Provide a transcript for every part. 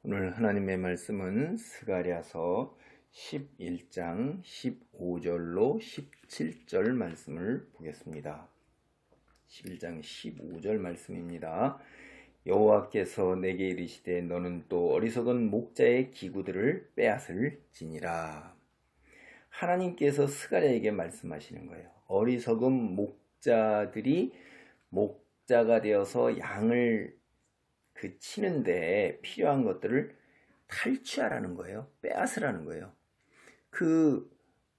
오늘 하나님의 말씀은 스가랴서 11장 15절로 17절 말씀을 보겠습니다. 11장 15절 말씀입니다. 여호와께서 내게 이르시되 너는 또 어리석은 목자의 기구들을 빼앗을지니라. 하나님께서 스가랴에게 말씀하시는 거예요. 어리석은 목자들이 목자가 되어서 양을 치는데 필요한 것들을 탈취하라는 거예요. 빼앗으라는 거예요. 그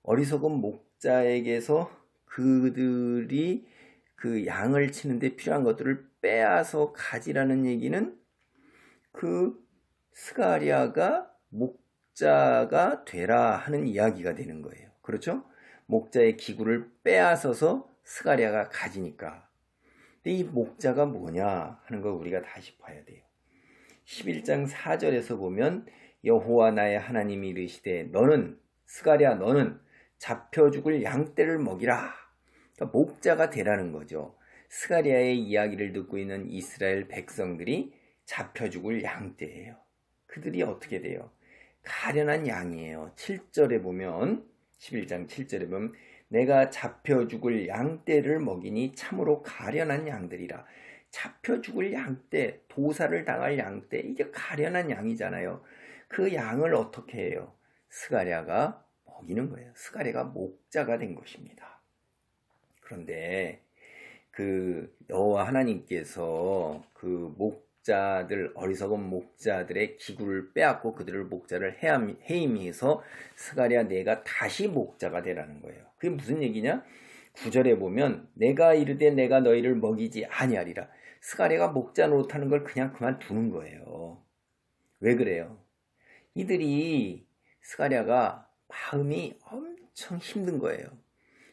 어리석은 목자에게서 그들이 그 양을 치는데 필요한 것들을 빼앗아 가지라는 얘기는 그 스가랴가 목자가 되라 하는 이야기가 되는 거예요. 그렇죠? 목자의 기구를 빼앗아서 스가랴가 가지니까. 근데 이 목자가 뭐냐 하는 걸 우리가 다시 봐야 돼요. 11장 4절에서 보면 여호와 나의 하나님이 이르시되 너는 스가랴 너는 잡혀 죽을 양떼를 먹이라. 그러니까 목자가 되라는 거죠. 스가랴의 이야기를 듣고 있는 이스라엘 백성들이 잡혀 죽을 양떼예요. 그들이 어떻게 돼요? 가련한 양이에요. 7절에 보면 11장 7절에 보면 내가 잡혀 죽을 양떼를 먹이니 참으로 가련한 양들이라. 잡혀 죽을 양떼, 도살을 당할 양떼, 이게 가련한 양이잖아요. 그 양을 어떻게 해요? 스가랴가 먹이는 거예요. 스가랴가 목자가 된 것입니다. 그런데 그 여호와 하나님께서 그 목자들, 어리석은 목자들의 기구를 빼앗고 그들을 목자를 해임해서 스가랴 내가 다시 목자가 되라는 거예요. 그게 무슨 얘기냐? 9절에 보면 내가 이르되 내가 너희를 먹이지 아니하리라. 스가랴가 목자 노릇하는 걸 그냥 그만두는 거예요. 왜 그래요? 이들이 스가랴가 마음이 엄청 힘든 거예요.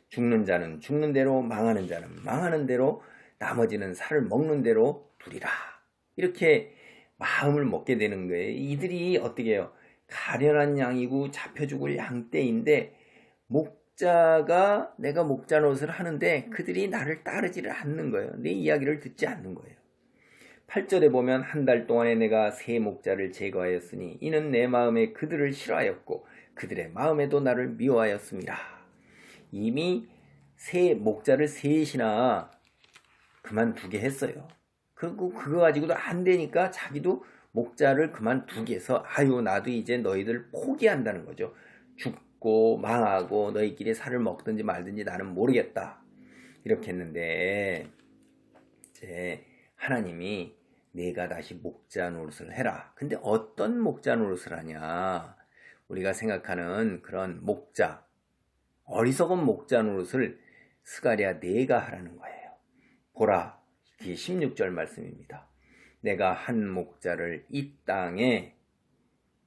죽는 자는 죽는 대로, 망하는 자는 망하는 대로, 나머지는 살을 먹는 대로 두리라. 이렇게 마음을 먹게 되는 거예요. 이들이 어떻게 해요? 가련한 양이고 잡혀 죽을 양떼인데 목자가 내가 목자 노릇을 하는데 그들이 나를 따르지를 않는 거예요. 내 이야기를 듣지 않는 거예요. 8절에 보면 한 달 동안에 내가 새 목자를 제거하였으니 이는 내 마음에 그들을 싫어하였고 그들의 마음에도 나를 미워하였습니다. 이미 새 목자를 셋이나 그만두게 했어요. 그거 가지고도 안 되니까 자기도 목자를 그만두게 해서 아유 나도 이제 너희들 포기한다는 거죠. 죽고 망하고 너희끼리 살을 먹든지 말든지 나는 모르겠다. 이렇게 했는데 이제 하나님이 내가 다시 목자 노릇을 해라. 근데 어떤 목자 노릇을 하냐? 우리가 생각하는 그런 목자, 어리석은 목자 노릇을 스가랴 내가 하라는 거예요. 보라, 이게 16절 말씀입니다. 내가 한 목자를 이 땅에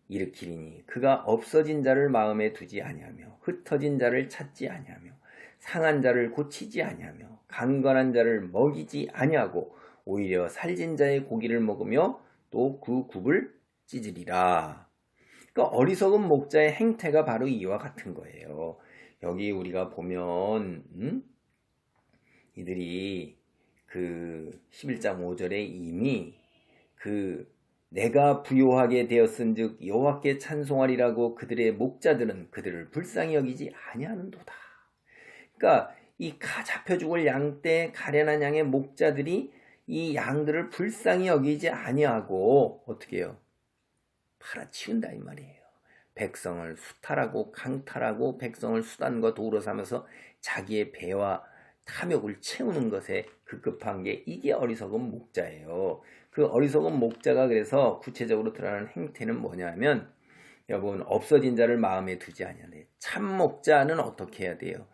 일으키리니 그가 없어진 자를 마음에 두지 아니하며 흩어진 자를 찾지 아니하며 상한 자를 고치지 아니하며 강건한 자를 먹이지 아니하고 오히려 살진 자의 고기를 먹으며 또 그 굽을 찢으리라. 그러니까 어리석은 목자의 행태가 바로 이와 같은 거예요. 여기 우리가 보면 이들이 그 11장 5절에 이미 그 내가 부요하게 되었은즉 여호와께 찬송하리라고 그들의 목자들은 그들을 불쌍히 여기지 아니하는도다. 그러니까 이 잡혀 죽을 양떼 가련한 양의 목자들이 이 양들을 불쌍히 여기지 아니하고 어떻게 해요? 팔아치운다 이 말이에요. 백성을 수탈하고 강탈하고 백성을 수단과 도구로 삼아서 자기의 배와 탐욕을 채우는 것에 급급한 게 이게 어리석은 목자예요. 그 어리석은 목자가 그래서 구체적으로 드러나는 행태는 뭐냐면 여러분 없어진 자를 마음에 두지 아니하네. 참 목자는 어떻게 해야 돼요?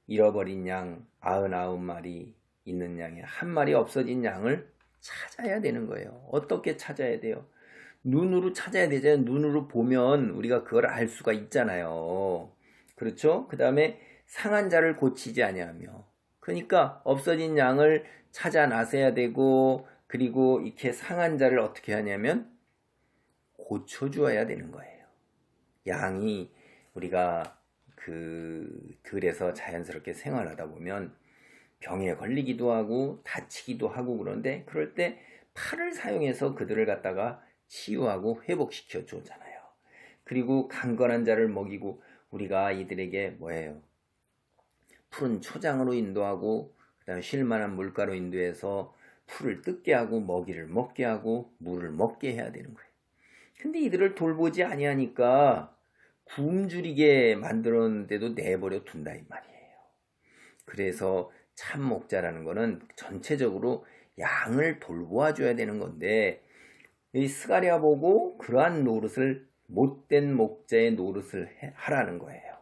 잃어버린 양 99마리 있는 양에 한 마리 없어진 양을 찾아야 되는 거예요. 어떻게 찾아야 돼요? 눈으로 찾아야 되잖아요. 눈으로 보면 우리가 그걸 알 수가 있잖아요. 그렇죠? 그 다음에 상한 자를 고치지 아니하며 그러니까 없어진 양을 찾아 나서야 되고 그리고 이렇게 상한 자를 어떻게 하냐면 고쳐주어야 되는 거예요. 양이 우리가 그 들에서 자연스럽게 생활하다 보면 병에 걸리기도 하고 다치기도 하고 그런데 그럴 때 팔을 사용해서 그들을 갖다가 치유하고 회복시켜 주잖아요. 그리고 강건한 자를 먹이고 우리가 이들에게 뭐예요? 푸른 초장으로 인도하고 그다음에 쉴만한 물가로 인도해서 풀을 뜯게 하고 먹이를 먹게 하고 물을 먹게 해야 되는 거예요. 근데 이들을 돌보지 아니하니까 굶주리게 만들었는데도 내버려 둔다 이 말이에요. 그래서 참 목자라는 거는 전체적으로 양을 돌보아 줘야 되는 건데 이 스가랴 보고 그러한 노릇을 못된 목자의 노릇을 하라는 거예요.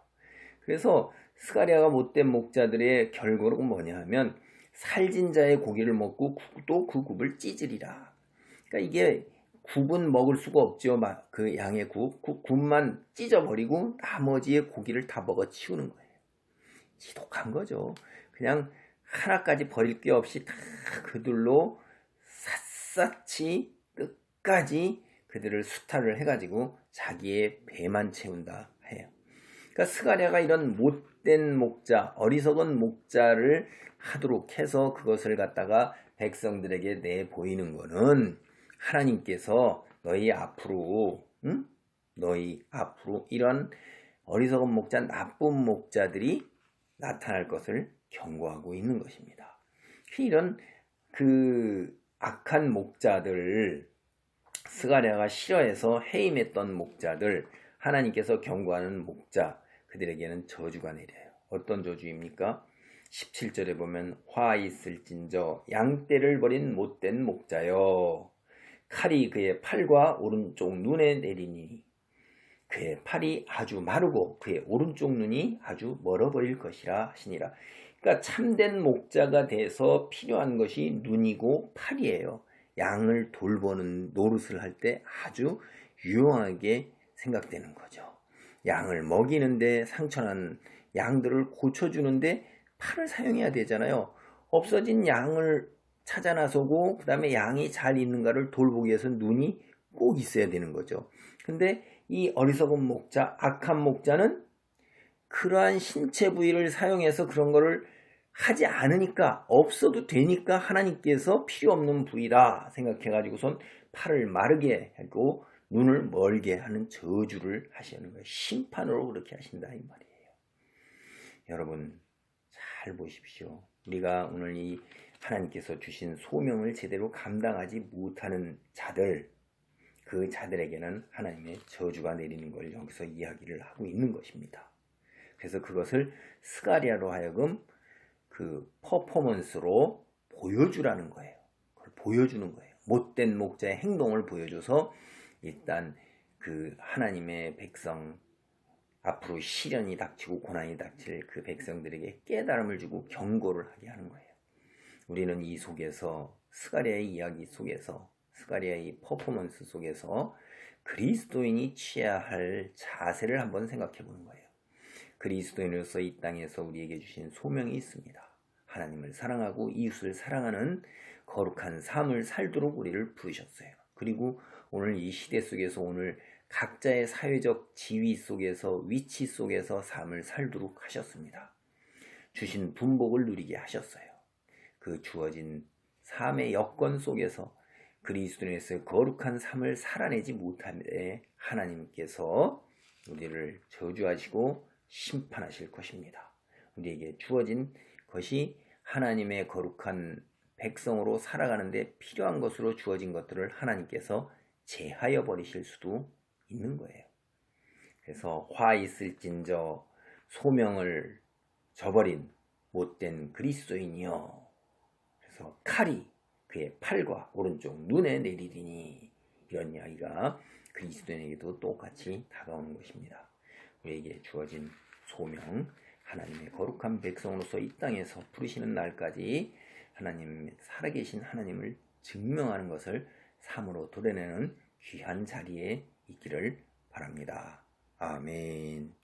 그래서 스가랴가 못된 목자들의 결과는 뭐냐 하면 살진 자의 고기를 먹고 또 그 굽을 찢으리라. 그러니까 이게 굽은 먹을 수가 없죠. 그 양의 굽만 찢어버리고 나머지의 고기를 다 먹어 치우는 거예요. 지독한 거죠. 그냥 하나까지 버릴 게 없이 다 그들로 샅샅이 끝까지 그들을 수탈을 해가지고 자기의 배만 채운다 해요. 그러니까 스가랴가 이런 못된 목자, 어리석은 목자를 하도록 해서 그것을 갖다가 백성들에게 내보이는 거는 하나님께서 너희 앞으로 이런 어리석은 목자, 나쁜 목자들이 나타날 것을 경고하고 있는 것입니다. 이런 그 악한 목자들, 스가랴가 싫어해서 해임했던 목자들, 하나님께서 경고하는 목자, 그들에게는 저주가 내려요. 어떤 저주입니까? 17절에 보면 화 있을진저 양떼를 버린 못된 목자여 칼이 그의 팔과 오른쪽 눈에 내리니 그의 팔이 아주 마르고 그의 오른쪽 눈이 아주 멀어버릴 것이라 하시니라. 그러니까 참된 목자가 돼서 필요한 것이 눈이고 팔이에요. 양을 돌보는 노릇을 할 때 아주 유용하게 생각되는 거죠. 양을 먹이는데 상처난 양들을 고쳐주는데 팔을 사용해야 되잖아요. 없어진 양을 찾아 나서고 그 다음에 양이 잘 있는가를 돌보기 위해서 눈이 꼭 있어야 되는 거죠. 근데 이 어리석은 목자, 악한 목자는 그러한 신체 부위를 사용해서 그런 거를 하지 않으니까 없어도 되니까 하나님께서 필요 없는 부위라 생각해가지고선 팔을 마르게 하고 눈을 멀게 하는 저주를 하시는 거예요. 심판으로 그렇게 하신다 이 말이에요. 여러분 잘 보십시오. 우리가 오늘 이 하나님께서 주신 소명을 제대로 감당하지 못하는 자들, 그 자들에게는 하나님의 저주가 내리는 걸 여기서 이야기를 하고 있는 것입니다. 그래서 그것을 스가랴로 하여금 그 퍼포먼스로 보여주라는 거예요. 그걸 보여주는 거예요. 못된 목자의 행동을 보여줘서 일단 그 하나님의 백성 앞으로 시련이 닥치고 고난이 닥칠 그 백성들에게 깨달음을 주고 경고를 하게 하는 거예요. 우리는 이 속에서 스가랴의 이야기 속에서 스가랴의 퍼포먼스 속에서 그리스도인이 취해야 할 자세를 한번 생각해 보는 거예요. 그리스도인으로서 이 땅에서 우리에게 주신 소명이 있습니다. 하나님을 사랑하고 이웃을 사랑하는 거룩한 삶을 살도록 우리를 부르셨어요. 그리고 오늘 이 시대 속에서 오늘 각자의 사회적 지위 속에서 위치 속에서 삶을 살도록 하셨습니다. 주신 분복을 누리게 하셨어요. 그 주어진 삶의 여건 속에서 그리스도인에서 거룩한 삶을 살아내지 못함에 하나님께서 우리를 저주하시고 심판하실 것입니다. 우리에게 주어진 것이 하나님의 거룩한 백성으로 살아가는데 필요한 것으로 주어진 것들을 하나님께서 제하여 버리실 수도 있는 거예요. 그래서 화 있을진저 소명을 저버린 못된 그리스도인이여. 그래서 칼이 그의 팔과 오른쪽 눈에 내리리니, 이런 이야기가 그리스도인에게도 똑같이 다가오는 것입니다. 우리에게 주어진 소명, 하나님의 거룩한 백성으로서 이 땅에서 부르시는 날까지 하나님, 살아계신 하나님을 증명하는 것을 삶으로 도려내는 귀한 자리에 있기를 바랍니다. 아멘.